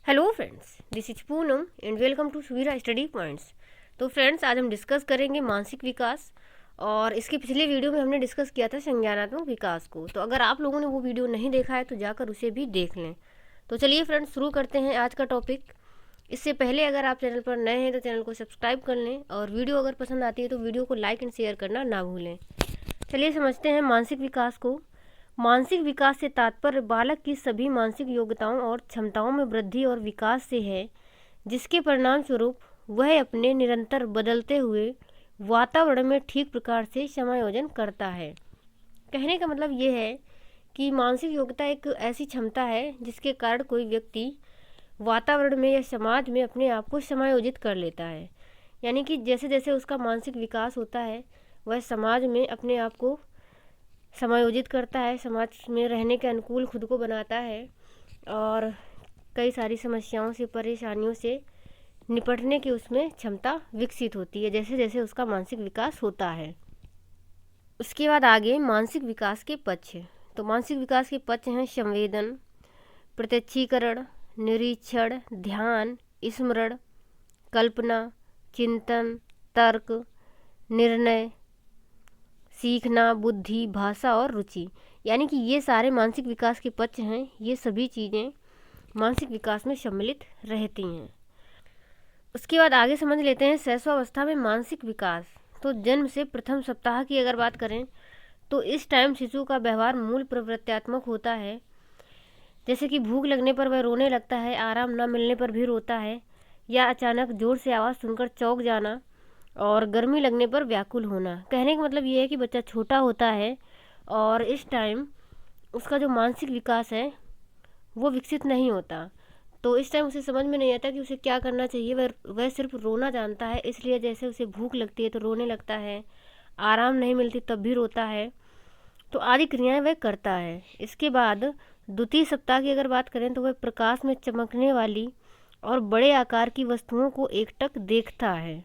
Hello friends, this is Poonam and welcome to Suvira study points. तो friends, आज हम discuss करेंगे मानसिक विकास। और इसके पिछले वीडियो में हमने डिस्कस किया था संज्ञानात्मक विकास को। तो अगर आप लोगों ने वो वीडियो नहीं देखा है तो जाकर उसे भी देख लें। तो चलिए फ्रेंड्स, शुरू करते हैं आज का टॉपिक। इससे पहले अगर आप चैनल पर नए हैं तो चैनल को सब्सक्राइब कर लें, और वीडियो अगर पसंद आती है तो वीडियो को लाइक एंड शेयर करना ना भूलें। चलिए समझते हैं मानसिक विकास को। मानसिक विकास से तात्पर्य बालक की सभी मानसिक योग्यताओं और क्षमताओं में वृद्धि और विकास से है, जिसके परिणाम स्वरूप वह अपने निरंतर बदलते हुए वातावरण में ठीक प्रकार से समायोजन करता है। कहने का मतलब ये है कि मानसिक योग्यता एक ऐसी क्षमता है जिसके कारण कोई व्यक्ति वातावरण में या समाज में अपने आप को समायोजित कर लेता है। यानी कि जैसे जैसे उसका मानसिक विकास होता है वह समाज में अपने आप को समायोजित करता है, समाज में रहने के अनुकूल खुद को बनाता है, और कई सारी समस्याओं से, परेशानियों से निपटने की उसमें क्षमता विकसित होती है जैसे जैसे उसका मानसिक विकास होता है। उसके बाद आगे मानसिक विकास के पक्ष। तो मानसिक विकास के पक्ष हैं संवेदन, प्रत्यक्षीकरण, निरीक्षण, ध्यान, स्मरण, कल्पना, चिंतन, तर्क, निर्णय, सीखना, बुद्धि, भाषा और रुचि। यानी कि ये सारे मानसिक विकास के पक्ष हैं। ये सभी चीज़ें मानसिक विकास में सम्मिलित रहती हैं। उसके बाद आगे समझ लेते हैं शैशवावस्था में मानसिक विकास। तो जन्म से प्रथम सप्ताह की अगर बात करें तो इस टाइम शिशु का व्यवहार मूल प्रवृत्त्यात्मक होता है। जैसे कि भूख लगने पर वह रोने लगता है, आराम न मिलने पर भी रोता है, या अचानक जोर से आवाज़ सुनकर चौंक जाना, और गर्मी लगने पर व्याकुल होना। कहने का मतलब ये है कि बच्चा छोटा होता है और इस टाइम उसका जो मानसिक विकास है वो विकसित नहीं होता। तो इस टाइम उसे समझ में नहीं आता कि उसे क्या करना चाहिए। वह सिर्फ रोना जानता है। इसलिए जैसे उसे भूख लगती है तो रोने लगता है, आराम नहीं मिलती तब भी रोता है, तो आदि क्रियाएं वह करता है। इसके बाद द्वितीय सप्ताह की अगर बात करें तो वह प्रकाश में चमकने वाली और बड़े आकार की वस्तुओं को एकटक देखता है।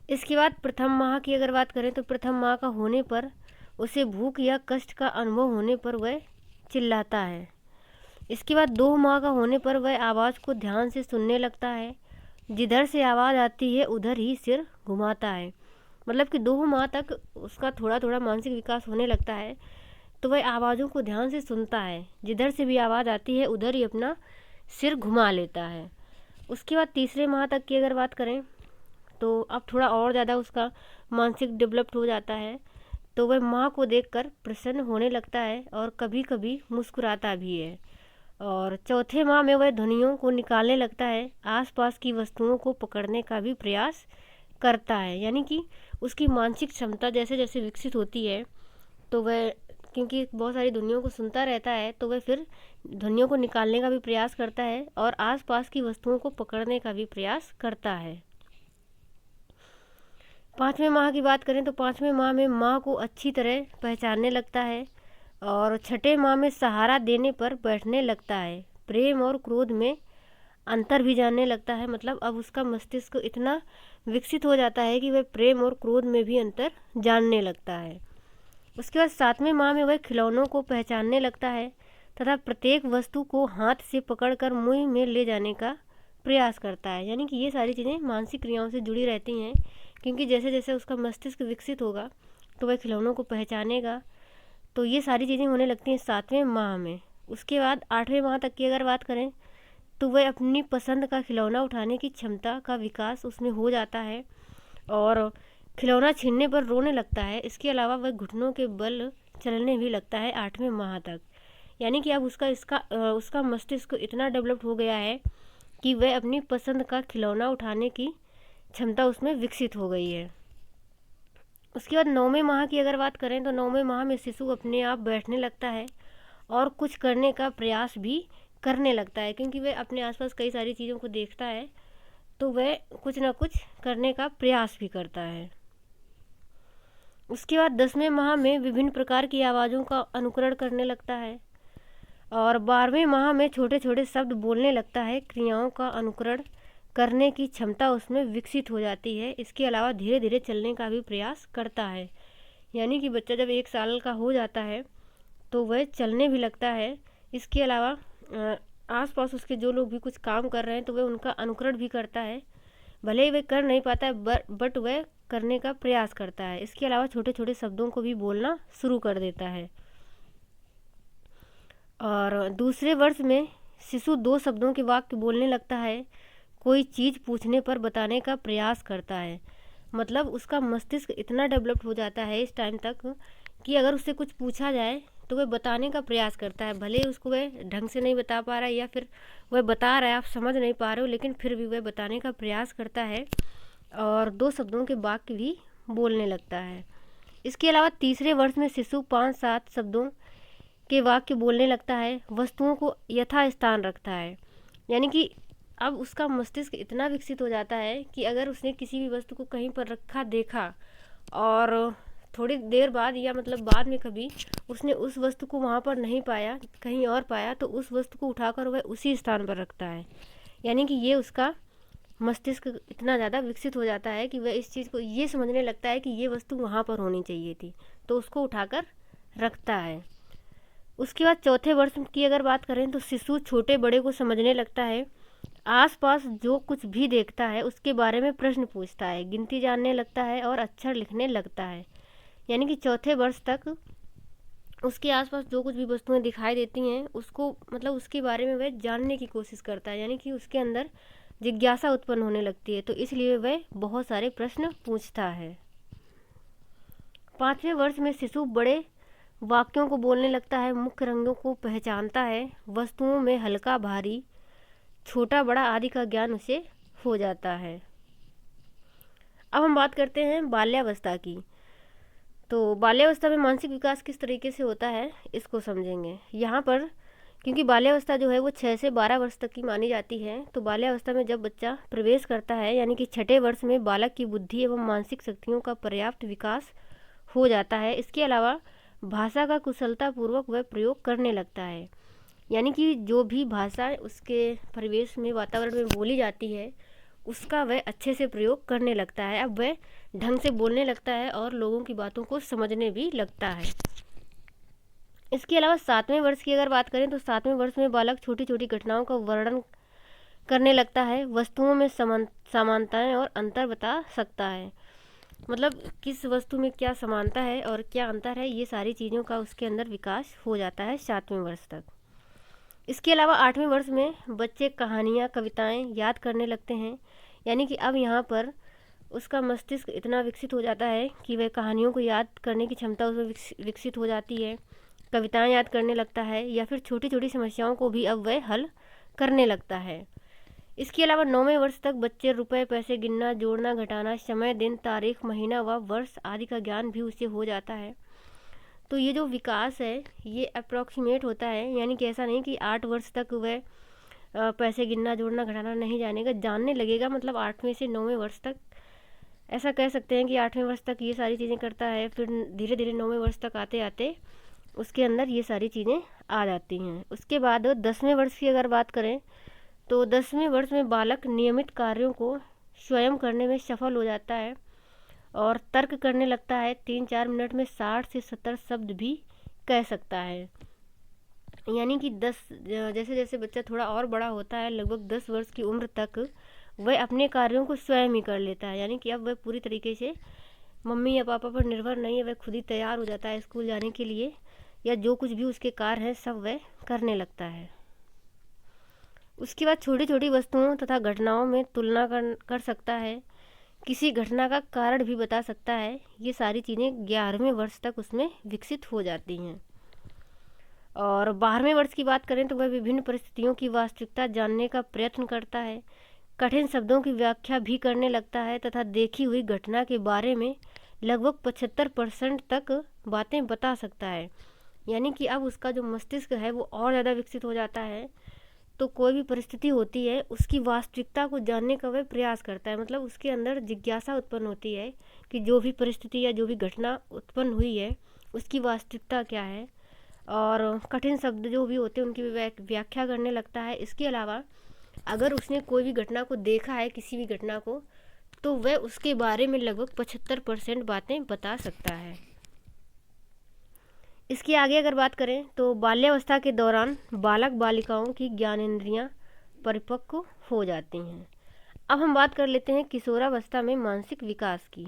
इसके बाद प्रथम माह की अगर बात करें तो प्रथम माह का होने पर उसे भूख या कष्ट का अनुभव होने पर वह चिल्लाता है। इसके बाद 2 माह का होने पर वह आवाज़ को ध्यान से सुनने लगता है। जिधर से आवाज़ आती है उधर ही सिर घुमाता है। मतलब कि 2 माह तक उसका थोड़ा थोड़ा मानसिक विकास होने लगता है, तो वह आवाज़ों को ध्यान से सुनता है। जिधर से भी आवाज़ आती है उधर ही अपना सिर घुमा लेता है। उसके बाद तीसरे माह तक की अगर बात करें तो अब थोड़ा और ज़्यादा उसका मानसिक डेवलप्ड हो जाता है। तो वह माँ को देखकर प्रसन्न होने लगता है और कभी कभी मुस्कुराता भी है। और चौथे माह में वह ध्वनियों को निकालने लगता है, आसपास की वस्तुओं को पकड़ने का भी प्रयास करता है। यानी कि उसकी मानसिक क्षमता जैसे जैसे विकसित होती है तो वह, क्योंकि बहुत सारी ध्वनियों को सुनता रहता है, तो वह फिर ध्वनियों को निकालने का भी प्रयास करता है और आसपास की वस्तुओं को पकड़ने का भी प्रयास करता है। 5वें माह की बात करें तो 5वें माह में माँ को अच्छी तरह पहचानने लगता है, और 6ठे माह में सहारा देने पर बैठने लगता है। प्रेम और क्रोध में अंतर भी जानने लगता है। मतलब अब उसका मस्तिष्क इतना विकसित हो जाता है कि वह प्रेम और क्रोध में भी अंतर जानने लगता है। उसके बाद 7वें माह में वह खिलौनों को पहचानने लगता है तथा प्रत्येक वस्तु को हाथ से पकड़कर मुंह में ले जाने का प्रयास करता है। यानी कि ये सारी चीज़ें मानसिक क्रियाओं से जुड़ी रहती हैं, क्योंकि जैसे जैसे उसका मस्तिष्क विकसित होगा तो वह खिलौनों को पहचानेगा। तो ये सारी चीज़ें होने लगती हैं 7वें माह में। उसके बाद 8वें माह तक की अगर बात करें तो वह अपनी पसंद का खिलौना उठाने की क्षमता का विकास उसमें हो जाता है, और खिलौना छीनने पर रोने लगता है। इसके अलावा वह घुटनों के बल चलने भी लगता है 8वें माह तक। यानी कि अब उसका मस्तिष्क इतना डेवलप्ड हो गया है कि वह अपनी पसंद का खिलौना उठाने की क्षमता उसमें विकसित हो गई है। उसके बाद 9वें माह की अगर बात करें तो 9वें माह में शिशु अपने आप बैठने लगता है और कुछ करने का प्रयास भी करने लगता है, क्योंकि वह अपने आसपास कई सारी चीज़ों को देखता है तो वह कुछ ना कुछ करने का प्रयास भी करता है। उसके बाद 10वें माह में विभिन्न प्रकार की आवाज़ों का अनुकरण करने लगता है, और 12वें माह में छोटे छोटे शब्द बोलने लगता है। क्रियाओं का अनुकरण करने की क्षमता उसमें विकसित हो जाती है। इसके अलावा धीरे धीरे चलने का भी प्रयास करता है। यानी कि बच्चा जब 1 साल का हो जाता है तो वह चलने भी लगता है। इसके अलावा आसपास उसके जो लोग भी कुछ काम कर रहे हैं तो वह उनका अनुकरण भी करता है। भले ही वह कर नहीं पाता है बट वह करने का प्रयास करता है। इसके अलावा छोटे छोटे शब्दों को भी बोलना शुरू कर देता है। और दूसरे वर्ष में शिशु 2 शब्दों के वाक्य बोलने लगता है। कोई चीज़ पूछने पर बताने का प्रयास करता है। मतलब उसका मस्तिष्क इतना डेवलप्ड हो जाता है इस टाइम तक कि अगर उससे कुछ पूछा जाए तो वह बताने का प्रयास करता है। भले ही उसको वह ढंग से नहीं बता पा रहा है या फिर वह बता रहा है आप समझ नहीं पा रहे हो, लेकिन फिर भी वह बताने का प्रयास करता है और 2 शब्दों के वाक्य भी बोलने लगता है। इसके अलावा तीसरे वर्ष में शिशु 5-7 शब्दों के वाक्य बोलने लगता है। वस्तुओं को यथास्थान रखता है। यानी कि अब उसका मस्तिष्क इतना विकसित हो जाता है कि अगर उसने किसी भी वस्तु को कहीं पर रखा देखा और थोड़ी देर बाद या मतलब बाद में कभी उसने उस वस्तु को वहाँ पर नहीं पाया, कहीं और पाया, तो उस वस्तु को उठाकर वह उसी स्थान पर रखता है। यानी कि ये उसका मस्तिष्क इतना ज़्यादा विकसित हो जाता है कि वह इस चीज़ को ये समझने लगता है कि ये वस्तु वहाँ पर होनी चाहिए थी, तो उसको उठाकर रखता है। उसके बाद चौथे वर्ष की अगर बात करें तो शिशु छोटे बड़े को समझने लगता है। आसपास जो कुछ भी देखता है उसके बारे में प्रश्न पूछता है, गिनती जानने लगता है और अक्षर लिखने लगता है। यानी कि चौथे वर्ष तक उसके आसपास जो कुछ भी वस्तुएं दिखाई देती हैं उसको मतलब उसके बारे में वह जानने की कोशिश करता है। यानी कि उसके अंदर जिज्ञासा उत्पन्न होने लगती है, तो इसलिए वह बहुत सारे प्रश्न पूछता है। 5वें वर्ष में शिशु बड़े वाक्यों को बोलने लगता है, मुख्य रंगों को पहचानता है, वस्तुओं में हल्का भारी छोटा बड़ा आदि का ज्ञान उसे हो जाता है। अब हम बात करते हैं बाल्यावस्था की। तो बाल्यावस्था में मानसिक विकास किस तरीके से होता है इसको समझेंगे यहाँ पर। क्योंकि बाल्यावस्था जो है वो 6 से 12 वर्ष तक की मानी जाती है। तो बाल्यावस्था में जब बच्चा प्रवेश करता है यानी कि 6ठे वर्ष में बालक की बुद्धि एवं मानसिक शक्तियों का पर्याप्त विकास हो जाता है। इसके अलावा भाषा का कुशलतापूर्वक वह प्रयोग करने लगता है। यानी कि जो भी भाषा उसके परिवेश में वातावरण में बोली जाती है उसका वह अच्छे से प्रयोग करने लगता है। अब वह ढंग से बोलने लगता है और लोगों की बातों को समझने भी लगता है। इसके अलावा 7वें वर्ष की अगर बात करें तो 7वें वर्ष में बालक छोटी छोटी घटनाओं का वर्णन करने लगता है, वस्तुओं में समानताएं और अंतर बता सकता है। मतलब किस वस्तु में क्या समानता है और क्या अंतर है, ये सारी चीज़ों का उसके अंदर विकास हो जाता है 7वें वर्ष तक। इसके अलावा 8वें वर्ष में बच्चे कहानियाँ कविताएं याद करने लगते हैं। यानी कि अब यहाँ पर उसका मस्तिष्क इतना विकसित हो जाता है कि वह कहानियों को याद करने की क्षमता उसमें विकसित हो जाती है, कविताएं याद करने लगता है या फिर छोटी छोटी समस्याओं को भी अब वह हल करने लगता है। इसके अलावा 9वें वर्ष तक बच्चे रुपए पैसे गिनना जोड़ना घटाना समय दिन तारीख महीना व वर्ष आदि का ज्ञान भी उसे हो जाता है। तो ये जो विकास है ये अप्रॉक्सीमेट होता है, यानी कि ऐसा नहीं कि 8 वर्ष तक वह पैसे गिनना जोड़ना घटाना नहीं जानेगा, जानने लगेगा। मतलब 8वें से 9वें वर्ष तक ऐसा कह सकते हैं कि 8वें वर्ष तक ये सारी चीज़ें करता है, फिर धीरे धीरे 9वें वर्ष तक आते आते उसके अंदर ये सारी चीज़ें आ जाती हैं। उसके बाद 10वें वर्ष की अगर बात करें तो 10वें वर्ष में बालक नियमित कार्यों को स्वयं करने में सफल हो जाता है और तर्क करने लगता है। 3-4 मिनट में 60 से 70 शब्द भी कह सकता है। यानी कि 10 जैसे जैसे बच्चा थोड़ा और बड़ा होता है, लगभग 10 वर्ष की उम्र तक वह अपने कार्यों को स्वयं ही कर लेता है। यानी कि अब वह पूरी तरीके से मम्मी या पापा पर निर्भर नहीं है, वह खुद ही तैयार हो जाता है स्कूल जाने के लिए, या जो कुछ भी उसके कार्य हैं सब वह करने लगता है। उसके बाद छोटी छोटी वस्तुओं तथा घटनाओं में तुलना कर सकता है, किसी घटना का कारण भी बता सकता है। ये सारी चीज़ें 11वें वर्ष तक उसमें विकसित हो जाती हैं। और 12वें वर्ष की बात करें तो वह विभिन्न परिस्थितियों की वास्तविकता जानने का प्रयत्न करता है, कठिन शब्दों की व्याख्या भी करने लगता है तथा देखी हुई घटना के बारे में लगभग 75% तक बातें बता सकता है। यानी कि अब उसका जो मस्तिष्क है वो और ज़्यादा विकसित हो जाता है, तो कोई भी परिस्थिति होती है उसकी वास्तविकता को जानने का वह प्रयास करता है। मतलब उसके अंदर जिज्ञासा उत्पन्न होती है कि जो भी परिस्थिति या जो भी घटना उत्पन्न हुई है उसकी वास्तविकता क्या है, और कठिन शब्द जो भी होते हैं उनकी व्याख्या करने लगता है। इसके अलावा अगर उसने कोई भी घटना को देखा है, किसी भी घटना को, तो वह उसके बारे में लगभग 75% बातें बता सकता है। इसके आगे अगर बात करें तो बाल्यावस्था के दौरान बालक बालिकाओं की ज्ञानेंद्रियां परिपक्व हो जाती हैं। अब हम बात कर लेते हैं किशोरावस्था में मानसिक विकास की।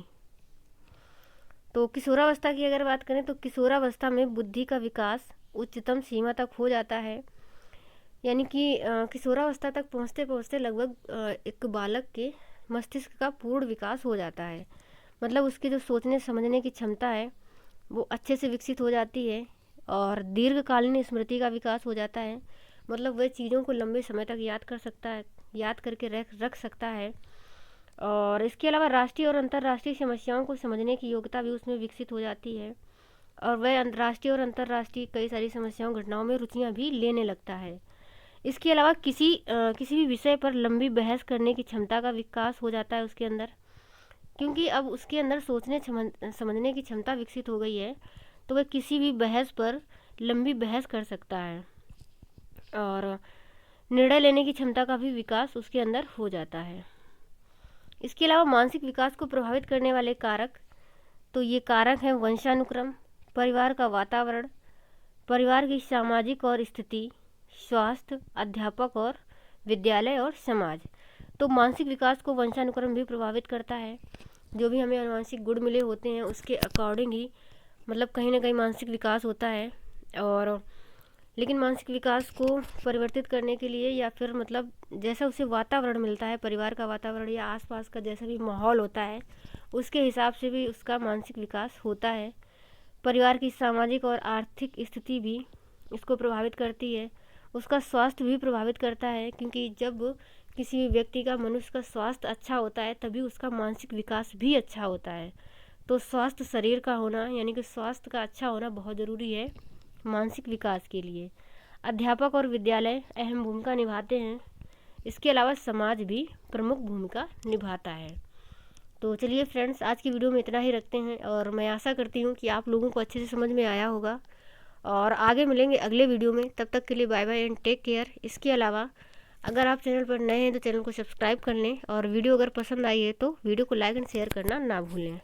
तो किशोरावस्था की अगर बात करें तो किशोरावस्था में बुद्धि का विकास उच्चतम सीमा तक हो जाता है। यानी कि किशोरावस्था तक पहुँचते पहुँचते लगभग एक बालक के मस्तिष्क का पूर्ण विकास हो जाता है। मतलब उसकी जो सोचने समझने की क्षमता है वो अच्छे से विकसित हो जाती है और दीर्घकालीन स्मृति का विकास हो जाता है। मतलब वह चीज़ों को लंबे समय तक याद कर सकता है, याद करके रख सकता है। और इसके अलावा राष्ट्रीय और अंतर्राष्ट्रीय समस्याओं को समझने की योग्यता भी उसमें विकसित हो जाती है और वह राष्ट्रीय और अंतर्राष्ट्रीय कई सारी समस्याओं घटनाओं में रुचियाँ भी लेने लगता है। इसके अलावा किसी भी विषय पर लंबी बहस करने की क्षमता का विकास हो जाता है उसके अंदर, क्योंकि अब उसके अंदर सोचने समझने की क्षमता विकसित हो गई है, तो वह किसी भी बहस पर लंबी बहस कर सकता है और निर्णय लेने की क्षमता का भी विकास उसके अंदर हो जाता है। इसके अलावा मानसिक विकास को प्रभावित करने वाले कारक, तो ये कारक हैं वंशानुक्रम, परिवार का वातावरण, परिवार की सामाजिक और स्थिति, स्वास्थ्य, अध्यापक और विद्यालय और समाज। तो मानसिक विकास को वंशानुक्रम भी प्रभावित करता है। जो भी हमें आनुवंशिक गुण मिले होते हैं उसके अकॉर्डिंग ही मतलब कहीं ना कहीं मानसिक विकास होता है। और लेकिन मानसिक विकास को परिवर्तित करने के लिए या फिर मतलब जैसा उसे वातावरण मिलता है, परिवार का वातावरण या आसपास का जैसा भी माहौल होता है, उसके हिसाब से भी उसका मानसिक विकास होता है। परिवार की सामाजिक और आर्थिक स्थिति भी इसको प्रभावित करती है। उसका स्वास्थ्य भी प्रभावित करता है, क्योंकि जब किसी भी व्यक्ति का मनुष्य का स्वास्थ्य अच्छा होता है तभी उसका मानसिक विकास भी अच्छा होता है। तो स्वास्थ्य शरीर का होना यानी कि स्वास्थ्य का अच्छा होना बहुत ज़रूरी है मानसिक विकास के लिए। अध्यापक और विद्यालय अहम भूमिका निभाते हैं। इसके अलावा समाज भी प्रमुख भूमिका निभाता है। तो चलिए फ्रेंड्स, आज की वीडियो में इतना ही रखते हैं और मैं आशा करती हूँ कि आप लोगों को अच्छे से समझ में आया होगा और आगे मिलेंगे अगले वीडियो में। तब तक के लिए bye bye and take care. इसके अलावा अगर आप चैनल पर नए हैं तो चैनल को सब्सक्राइब कर लें और वीडियो अगर पसंद आई है तो वीडियो को लाइक एंड शेयर करना ना भूलें।